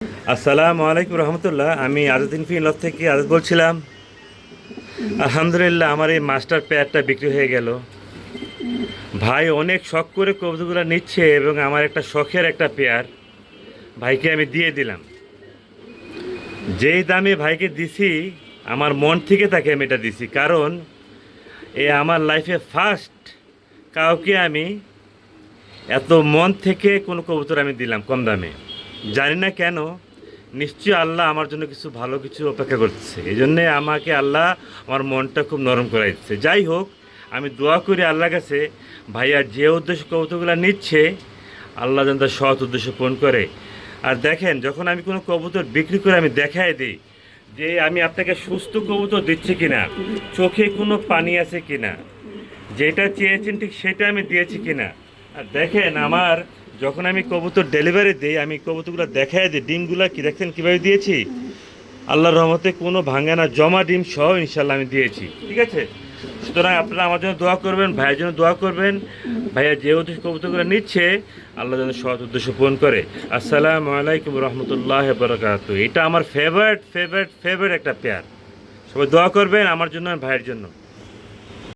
আসসালামু আলাইকুম রহমতুল্লাহ। আমি আজাদিন ফিনলভ থেকে আজাদ বলছিলাম। আলহামদুলিল্লাহ, আমার এই মাস্টার পেয়ারটা বিক্রি হয়ে গেল। ভাই অনেক শখ করে কবুতরগুলো নিচ্ছে এবং আমার একটা শখের একটা পেয়ার ভাইকে আমি দিয়ে দিলাম। যেই দামে ভাইকে দিছি, আমার মন থেকে তাকে আমি এটা দিছি, কারণ এ আমার লাইফে ফার্স্ট কাউকে আমি এত মন থেকে কোনো কবুতর আমি দিলাম কম দামে। জানি না কেন, নিশ্চয়ই আল্লাহ আমার জন্য কিছু ভালো কিছু অপেক্ষা করছে। এই জন্যে আমাকে আল্লাহ আমার মনটা খুব নরম করে দিচ্ছে। যাই হোক, আমি দোয়া করি আল্লাহর কাছে, ভাইয়া যে উদ্দেশ্য কবুতরগুলো নিচ্ছে, আল্লাহ যেন তার সৎ উদ্দেশ্য পূরণ করে। আর দেখেন, যখন আমি কোনো কবুতর বিক্রি করে আমি দেখাই দিই যে আমি আপনাকে সুস্থ কবুতর দিচ্ছি কিনা, চোখে কোনো পানি আছে কিনা, যেটা চেয়েছেন ঠিক সেটা আমি দিয়েছি কিনা। আর দেখেন, আমার যখন আমি কবুতর ডেলিভারি দিই, আমি কবুতরগুলো দেখাই দিই ডিমগুলো কি দেখেন কীভাবে দিয়েছি। আল্লাহর রহমতে কোনো ভাঙে না, জমা ডিম সহ ইনশাল্লাহ আমি দিয়েছি। ঠিক আছে, সুতরাং আপনারা আমার জন্য দোয়া করবেন, ভাইয়ের জন্য দোয়া করবেন। ভাইয়া যে উদ্দেশ্য কবুতরগুলো নিচ্ছে, আল্লাহ যেন সৎ উদ্দেশ্য পূরণ করে। আসসালামু আলাইকুম রহমতুল্লাহ বরকাতুহু। এটা আমার ফেভারিট একটা পেয়ার। সবাই দোয়া করবেন আমার জন্য আর ভাইয়ের জন্য।